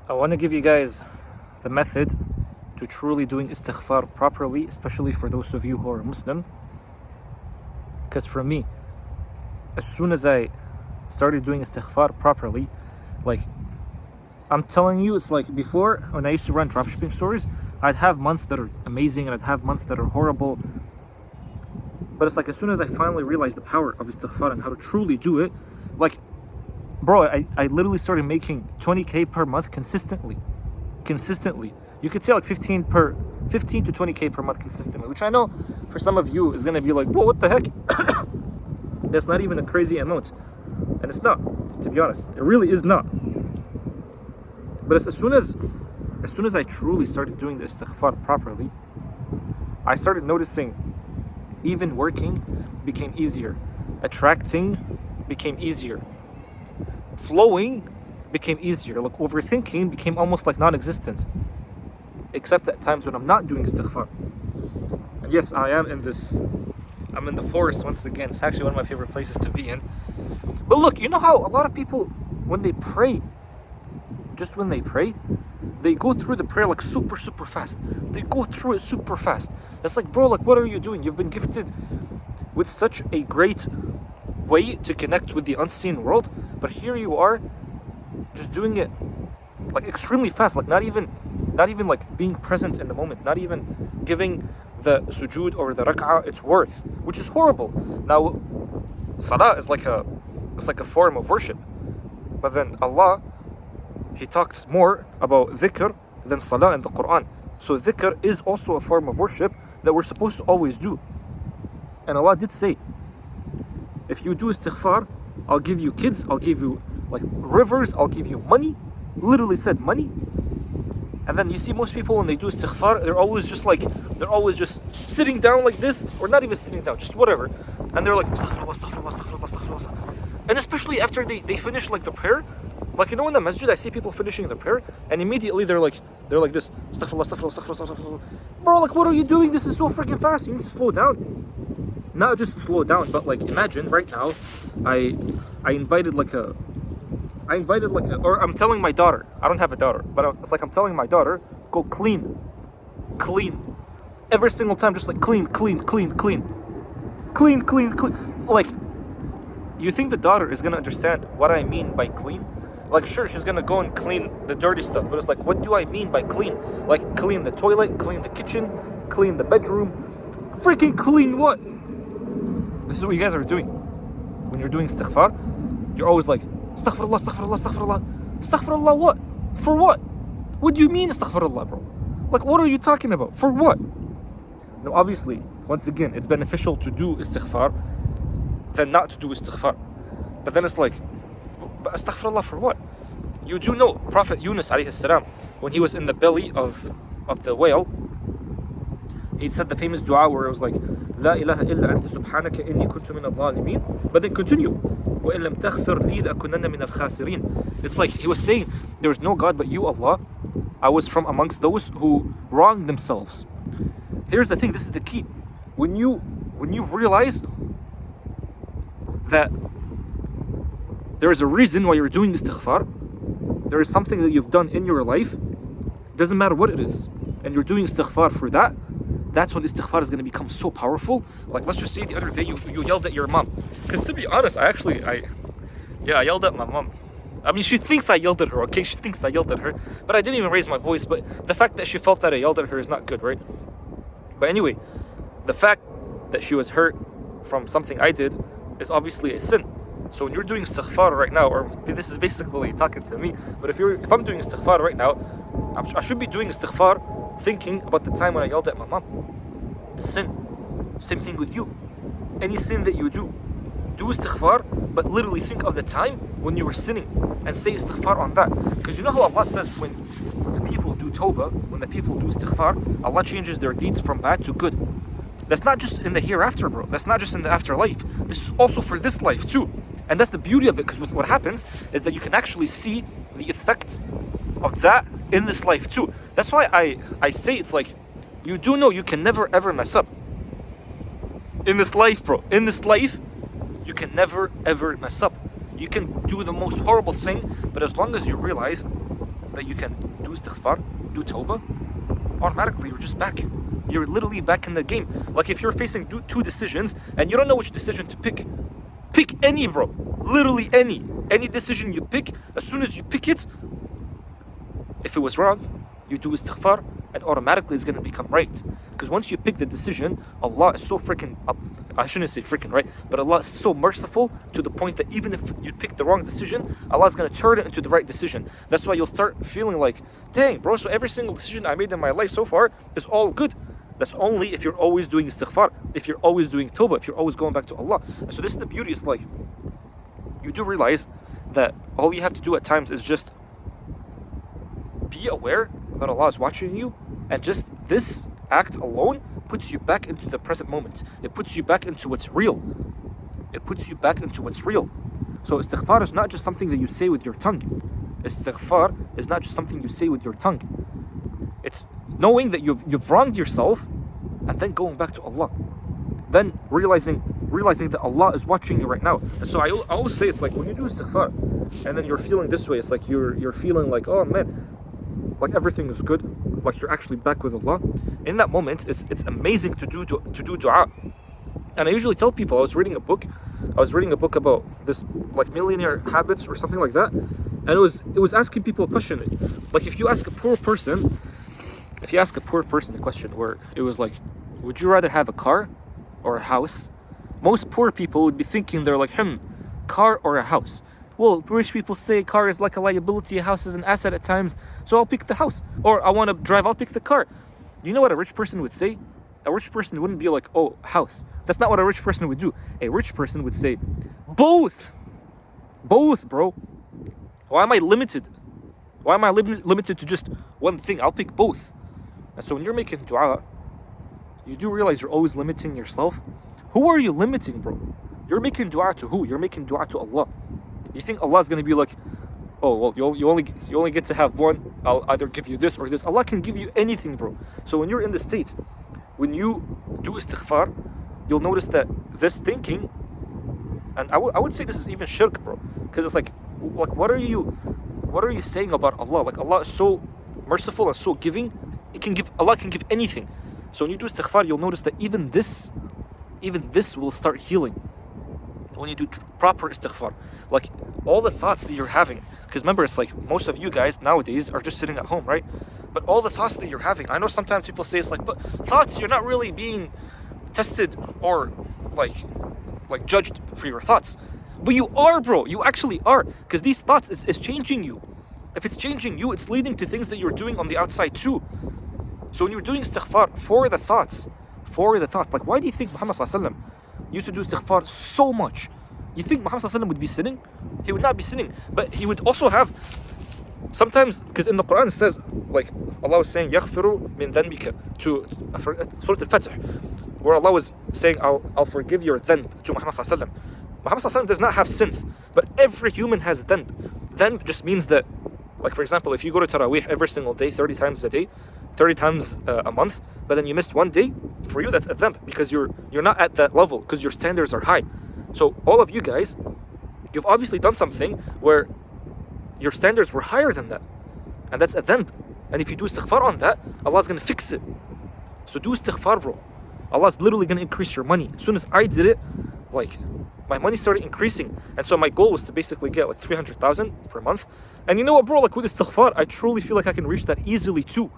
I want to give you guys the method to truly doing istighfar properly, especially for those of you who are Muslim. Because for me, as soon as I started doing istighfar properly, like, I'm telling you, it's like before, when I used to run dropshipping stores, I'd have months that are amazing and I'd have months that are horrible. But it's like as soon as I finally realized the power of istighfar and how to truly do it, like, bro, I literally started making 20k per month consistently. You could say like 15 to 20k per month consistently, which I know for some of you is gonna be like, whoa, what the heck? That's not even a crazy amount. And it's not, to be honest. It really is not. But as soon as I truly started doing the istighfar properly, I started noticing even working became easier. Attracting became easier. Flowing became easier. Like overthinking became almost like non-existent. Except at times when I'm not doing istighfar. And yes, I'm in the forest once again. It's actually one of my favorite places to be in. But look, you know how a lot of people, when they pray, they go through the prayer like super fast. They go through it super fast. It's like, bro, like, what are you doing? You've been gifted with such a great way to connect with the unseen world, but here you are just doing it like extremely fast, like not even like being present in the moment, not even giving the sujood or the rak'ah its worth, which is horrible. Now, salah is like a form of worship, but then Allah, He talks more about dhikr than salah in the Quran. So dhikr is also a form of worship that we're supposed to always do. And Allah did say, if you do istighfar, I'll give you kids, I'll give you like rivers, I'll give you money. Literally said money. And then you see most people when they do istighfar, they're always just sitting down like this, or not even sitting down, just whatever. And they're like, astaghfirullah, astaghfirullah, astaghfirullah, astaghfirullah. And especially after they finish like the prayer, like, you know, in the masjid, I see people finishing the prayer, and immediately they're like this, astaghfirullah, astaghfirullah, astaghfirullah, astaghfirullah. Bro, like, what are you doing? This is so freaking fast. You need to slow down. Not just slow down, but like, imagine right now, I invited like a, or I'm telling my daughter, I don't have a daughter, but it's like I'm telling my daughter, go clean. Every single time, just like clean. Like, you think the daughter is gonna understand what I mean by clean? Like, sure, she's gonna go and clean the dirty stuff, but it's like, what do I mean by clean? Like, clean the toilet, clean the kitchen, clean the bedroom. Freaking clean what? This is what you guys are doing. When you're doing istighfar, you're always like, astaghfirullah, astaghfirullah, astaghfirullah. Astaghfirullah what? For what? What do you mean astaghfirullah, bro? Like, what are you talking about? For what? Now, obviously, once again, it's beneficial to do istighfar than not to do istighfar. But then it's like, but astaghfirullah for what? You do know Prophet Yunus alayhi salam, when he was in the belly of the whale, he said the famous dua where it was like, La ilaha illa anta subhanaka inni kuntu min al-zalimin. But then continue, wa in lam taghfir li lakunanna min al-khasirin. It's like he was saying, there is no God but you, Allah. I was from amongst those who wronged themselves. Here's the thing, this is the key. When you realize that there is a reason why you're doing istighfar, there is something that you've done in your life, doesn't matter what it is, and you're doing istighfar for that, that's when istighfar is going to become so powerful. Like, let's just say the other day you yelled at your mom. Because to be honest, I yelled at my mom. I mean, she thinks I yelled at her, okay? She thinks I yelled at her, but I didn't even raise my voice. But the fact that she felt that I yelled at her is not good, right? But anyway, the fact that she was hurt from something I did is obviously a sin. So when you're doing istighfar right now, or this is basically talking to me, but if I'm doing istighfar right now, I should be doing istighfar thinking about the time when I yelled at my mom. The sin. Same thing with you. Any sin that you do istighfar, but literally think of the time when you were sinning and say istighfar on that. Because you know how Allah says when the people do tawbah, when the people do istighfar, Allah changes their deeds from bad to good. That's not just in the hereafter, bro. That's not just in the afterlife. This is also for this life too. And that's the beauty of it, because what happens is that you can actually see the effects of that in this life too. That's why I say it's like, you do know you can never ever mess up. In this life, bro. In this life, you can never ever mess up. You can do the most horrible thing, but as long as you realize that you can do istighfar, do tawbah, automatically you're just back. You're literally back in the game. Like if you're facing two decisions and you don't know which decision to pick any, bro. Literally any decision you pick. As soon as you pick it, if it was wrong, you do istighfar, and automatically it's going to become right. Because once you pick the decision, Allah is so freaking, I shouldn't say freaking, right? But Allah is so merciful to the point that even if you pick the wrong decision, Allah is going to turn it into the right decision. That's why you'll start feeling like, dang, bro, so every single decision I made in my life so far is all good. That's only if you're always doing istighfar, if you're always doing tawbah, if you're always going back to Allah. And so this is the beauty. It's like, you do realize that all you have to do at times is just be aware that Allah is watching you, and just this act alone puts you back into the present moment. It puts you back into what's real. It puts you back into what's real. So istighfar is not just something that you say with your tongue. Istighfar is not just something you say with your tongue. It's knowing that you've wronged yourself, and then going back to Allah. Then realizing that Allah is watching you right now. And so I always say, it's like when you do istighfar, and then you're feeling this way, it's like you're feeling like, oh man, like everything is good, like you're actually back with Allah. In that moment, it's amazing to do dua. And I usually tell people, I was reading a book about this like millionaire habits or something like that, and it was asking people a question. Like if you ask a poor person a question where it was like, would you rather have a car or a house? Most poor people would be thinking, they're like, car or a house? Well, rich people say car is like a liability, a house is an asset at times, so I'll pick the house. Or I want to drive, I'll pick the car. You know what a rich person would say? A rich person wouldn't be like, oh, house. That's not what a rich person would do. A rich person would say, both, bro. Why am I limited? Why am I limited to just one thing? I'll pick both. And so when you're making dua, you do realize you're always limiting yourself. Who are you limiting, bro? You're making dua to who? You're making dua to Allah. You think Allah is going to be like, oh, well, you only get to have one, I'll either give you this or this. Allah can give you anything, bro. So when you're in the state, when you do istighfar, you'll notice that this thinking, and I would say this is even shirk, bro. Because it's like what are you saying about Allah? Like Allah is so merciful and so giving. Allah can give anything. So when you do istighfar, you'll notice that even this will start healing. When you do proper istighfar, like all the thoughts that you're having, because remember, it's like most of you guys nowadays are just sitting at home, right? But all the thoughts that you're having, I know sometimes people say it's like, but thoughts, you're not really being tested or like judged for your thoughts. But you are, bro. You actually are, because these thoughts is changing you. If it's changing you, it's leading to things that you're doing on the outside too. So when you're doing istighfar for the thoughts, like why do you think Muhammad sallallahu alaihi wasallam used to do istighfar so much? You think Muhammad sallallahu alaihi wasallam would be sinning? He would not be sinning, but he would also have sometimes, because in the Quran it says, like Allah was saying, yaghfiru min dhanbika, to Surah Al-Fatih, where Allah was saying, I'll forgive your dhanb to Muhammad sallallahu alaihi wasallam. Muhammad sallallahu alaihi wasallam does not have sins, but every human has dhanb. Dhanb just means that, like for example, if you go to Taraweeh every single day, 30 times a day, 30 times a month, but then you missed one day, for you that's a dhanb, because you're not at that level, because your standards are high. So all of you guys, you've obviously done something where your standards were higher than that, and that's a dhanb. And if you do istighfar on that, Allah's going to fix it. So do istighfar, bro. Allah's literally going to increase your money. As soon as I did it, like my money started increasing, and so my goal was to basically get like 300,000 per month. And you know what, bro, like with istighfar, I truly feel like I can reach that easily too.